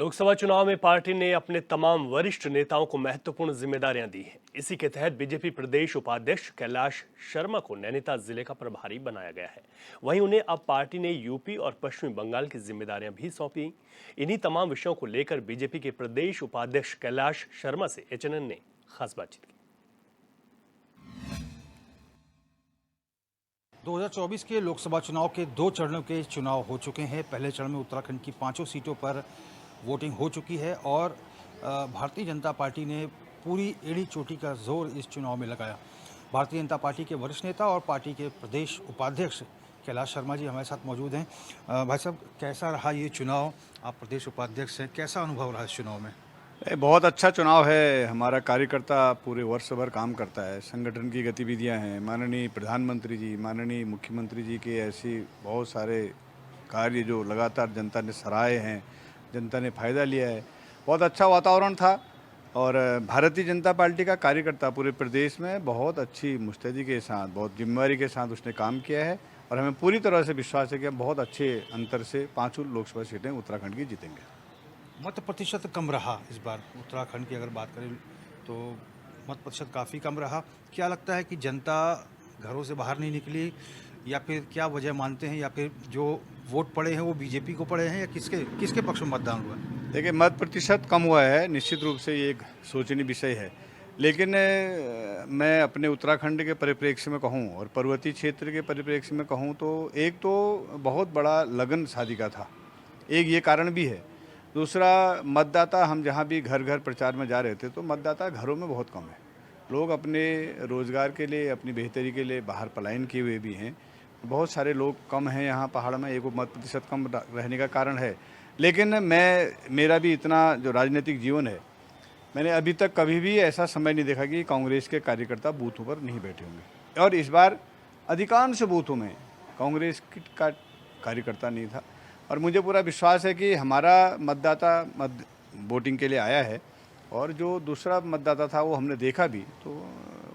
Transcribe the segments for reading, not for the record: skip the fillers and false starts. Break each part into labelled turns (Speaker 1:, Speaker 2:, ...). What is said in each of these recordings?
Speaker 1: लोकसभा चुनाव में पार्टी ने अपने तमाम वरिष्ठ नेताओं को महत्वपूर्ण जिम्मेदारियां दी हैं। इसी के तहत बीजेपी प्रदेश उपाध्यक्ष कैलाश शर्मा को नैनीताल जिले का प्रभारी बनाया गया है। वहीं उन्हें अब पार्टी ने यूपी और पश्चिमी बंगाल की जिम्मेदारियां भी सौंपी। इन्हीं तमाम विषयों को लेकर बीजेपी के प्रदेश उपाध्यक्ष कैलाश शर्मा से एचएनएन ने खास बातचीत की।
Speaker 2: 2024 के लोकसभा चुनाव के 2 चरणों के चुनाव हो चुके हैं। पहले चरण में उत्तराखंड की 5 सीटों पर वोटिंग हो चुकी है और भारतीय जनता पार्टी ने पूरी एड़ी चोटी का जोर इस चुनाव में लगाया। भारतीय जनता पार्टी के वरिष्ठ नेता और पार्टी के प्रदेश उपाध्यक्ष कैलाश शर्मा जी हमारे साथ मौजूद हैं। भाई साहब, कैसा रहा ये चुनाव? आप प्रदेश उपाध्यक्ष हैं, कैसा अनुभव रहा इस चुनाव में?
Speaker 3: बहुत अच्छा चुनाव है। हमारा कार्यकर्ता पूरे वर्ष भर काम करता है, संगठन की गतिविधियां हैं। माननीय प्रधानमंत्री जी, माननीय मुख्यमंत्री जी के ऐसी बहुत सारे कार्य जो लगातार जनता ने सराहे हैं, जनता ने फ़ायदा लिया है। बहुत अच्छा वातावरण था और भारतीय जनता पार्टी का कार्यकर्ता पूरे प्रदेश में बहुत अच्छी मुस्तैदी के साथ, बहुत जिम्मेदारी के साथ उसने काम किया है और हमें पूरी तरह से विश्वास है कि हम बहुत अच्छे अंतर से 5 लोकसभा सीटें उत्तराखंड की जीतेंगे।
Speaker 2: मत प्रतिशत कम रहा इस बार उत्तराखंड की अगर बात करें तो मत प्रतिशत काफ़ी कम रहा। क्या लगता है कि जनता घरों से बाहर नहीं निकली या फिर क्या वजह मानते हैं, या फिर जो वोट पड़े हैं वो बीजेपी को पड़े हैं या किसके किसके पक्ष में मतदान हुआ?
Speaker 3: देखिए, मत प्रतिशत कम हुआ है, निश्चित रूप से ये एक सोचनीय विषय है। लेकिन मैं अपने उत्तराखंड के परिप्रेक्ष्य में कहूँ और पर्वतीय क्षेत्र के परिप्रेक्ष्य में कहूँ तो एक तो बहुत बड़ा लगन शादी का था, एक ये कारण भी है। दूसरा, मतदाता, हम जहाँ भी घर घर प्रचार में जा रहे थे तो मतदाता घरों में बहुत कम है। लोग अपने रोज़गार के लिए, अपनी बेहतरी के लिए बाहर पलायन किए हुए भी हैं। बहुत सारे लोग कम हैं यहाँ पहाड़ में, एक मत प्रतिशत कम रहने का कारण है। लेकिन मेरा भी इतना जो राजनीतिक जीवन है, मैंने अभी तक कभी भी ऐसा समय नहीं देखा कि कांग्रेस के कार्यकर्ता बूथों पर नहीं बैठे होंगे। और इस बार अधिकांश बूथों में कांग्रेस का कार्यकर्ता नहीं था और मुझे पूरा विश्वास है कि हमारा मतदाता वोटिंग के लिए आया है और जो दूसरा मतदाता था वो हमने देखा भी तो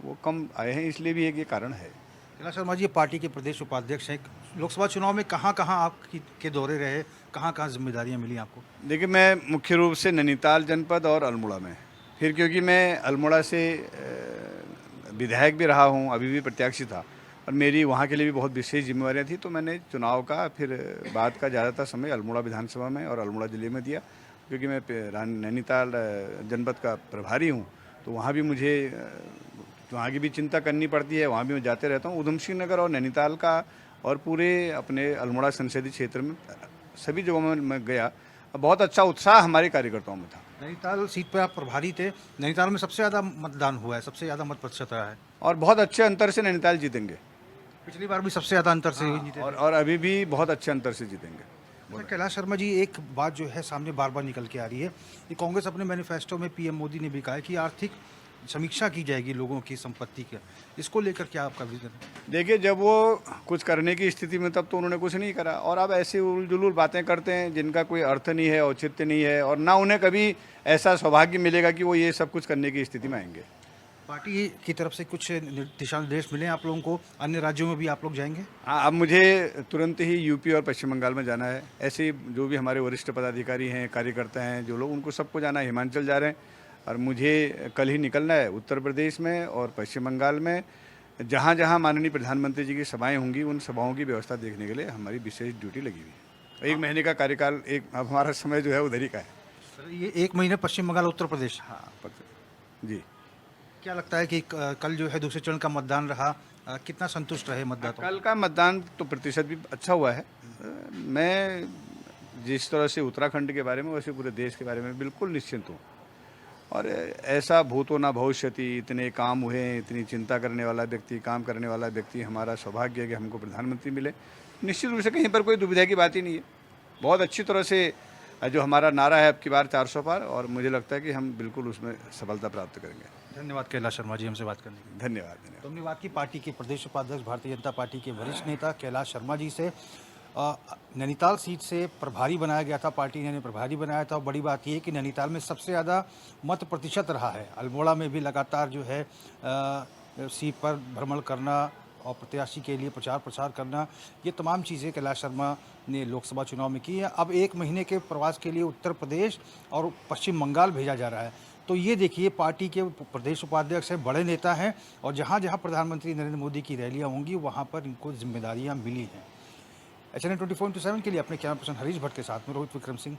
Speaker 3: वो कम आए हैं, इसलिए भी एक ये कारण है।
Speaker 2: कैलाश शर्मा जी पार्टी के प्रदेश उपाध्यक्ष हैं। लोकसभा चुनाव में कहाँ कहाँ आपके दौरे रहे, कहाँ कहाँ जिम्मेदारियाँ मिली आपको?
Speaker 3: देखिए, मैं मुख्य रूप से नैनीताल जनपद और अल्मोड़ा में, फिर क्योंकि मैं अल्मोड़ा से विधायक भी रहा हूँ, अभी भी प्रत्याशी था और मेरी वहाँ के लिए भी बहुत विशेष जिम्मेवारियाँ थी, तो मैंने चुनाव का फिर बाद का ज़्यादातर समय अल्मोड़ा विधानसभा में और अल्मोड़ा ज़िले में दिया। क्योंकि मैं नैनीताल जनपद का प्रभारी हूँ तो वहाँ भी मुझे वहाँ की भी चिंता करनी पड़ती है, वहाँ भी मैं जाते रहता हूँ। उधम सिंह नगर और नैनीताल का और पूरे अपने अल्मोड़ा संसदीय क्षेत्र में सभी जगहों में मैं गया। बहुत अच्छा उत्साह हमारे कार्यकर्ताओं में था।
Speaker 2: नैनीताल सीट पर आप प्रभारी थे। नैनीताल में सबसे ज़्यादा मतदान हुआ है, सबसे ज़्यादा मत प्रतिशत रहा है
Speaker 3: और बहुत अच्छे अंतर से नैनीताल जीतेंगे।
Speaker 2: पिछली बार भी सबसे ज़्यादा अंतर से जीते
Speaker 3: और अभी भी बहुत अच्छे अंतर से जीतेंगे।
Speaker 2: कैलाश शर्मा जी, एक बात जो है सामने बार बार निकल के आ रही है कि कांग्रेस अपने मैनिफेस्टो में पीएम मोदी ने भी कहा है कि आर्थिक समीक्षा की जाएगी लोगों की संपत्ति का। इसको लेकर क्या आपका विजन है?
Speaker 3: देखिए, जब वो कुछ करने की स्थिति में तब तो उन्होंने कुछ नहीं करा और अब ऐसी उलझुल बातें करते हैं जिनका कोई अर्थ नहीं है, औचित्य नहीं है और ना उन्हें कभी ऐसा सौभाग्य मिलेगा कि वो ये सब कुछ करने की स्थिति में आएंगे।
Speaker 2: पार्टी की तरफ से कुछ दिशा निर्देश मिले आप लोगों को? अन्य राज्यों में भी आप लोग जाएंगे?
Speaker 3: हाँ, अब मुझे तुरंत ही यूपी और पश्चिम बंगाल में जाना है। ऐसे जो भी हमारे वरिष्ठ पदाधिकारी हैं, कार्यकर्ता हैं, जो लोग, उनको सबको जाना है। हिमाचल जा रहे हैं और मुझे कल ही निकलना है उत्तर प्रदेश में और पश्चिम बंगाल में। जहाँ जहाँ माननीय प्रधानमंत्री जी की सभाएं होंगी उन सभाओं की व्यवस्था देखने के लिए हमारी विशेष ड्यूटी लगी हुई है। 1 महीने का कार्यकाल, अब हमारा समय जो है उधर ही का है।
Speaker 2: सर, ये 1 महीने पश्चिम बंगाल उत्तर प्रदेश।
Speaker 3: हाँ जी।
Speaker 2: क्या लगता है कि कल जो है दूसरे चरण का मतदान रहा, कितना संतुष्ट रहे मतदाता?
Speaker 3: कल का मतदान तो प्रतिशत भी अच्छा हुआ है। मैं जिस तरह से उत्तराखंड के बारे में वैसे पूरे देश के बारे में बिल्कुल निश्चिंत हूँ और ऐसा भूतो ना भविष्यति, इतने काम हुए हैं, इतनी चिंता करने वाला व्यक्ति, काम करने वाला व्यक्ति, हमारा सौभाग्य है कि हमको प्रधानमंत्री मिले। निश्चित रूप से कहीं पर कोई दुविधा की बात ही नहीं है। बहुत अच्छी तरह से जो हमारा नारा है अब की बार 400 पार, और मुझे लगता है कि हम बिल्कुल उसमें सफलता प्राप्त करेंगे।
Speaker 2: धन्यवाद कैलाश शर्मा जी हमसे बात करने के लिए।
Speaker 3: धन्यवाद।
Speaker 2: तो हमने बात की पार्टी के प्रदेश उपाध्यक्ष भारतीय जनता पार्टी के वरिष्ठ नेता कैलाश शर्मा जी से। नैनीताल सीट से प्रभारी बनाया गया था, पार्टी ने प्रभारी बनाया था। और बड़ी बात यह है कि नैनीताल में सबसे ज़्यादा मत प्रतिशत रहा है। अल्मोड़ा में भी लगातार जो है सीट पर भ्रमण करना और प्रत्याशी के लिए प्रचार प्रसार करना, ये तमाम चीज़ें कैलाश शर्मा ने लोकसभा चुनाव में की हैं। अब 1 महीने के प्रवास के लिए उत्तर प्रदेश और पश्चिम बंगाल भेजा जा रहा है। तो ये देखिए, पार्टी के प्रदेश उपाध्यक्ष हैं, बड़े नेता हैं, और जहाँ जहाँ प्रधानमंत्री नरेंद्र मोदी की रैलियाँ होंगी वहाँ पर इनको जिम्मेदारियाँ मिली हैं। HNN 24/7 के लिए अपने कैमरा पर्सन हरीश भट्ट के साथ में रोहित विक्रम सिंह।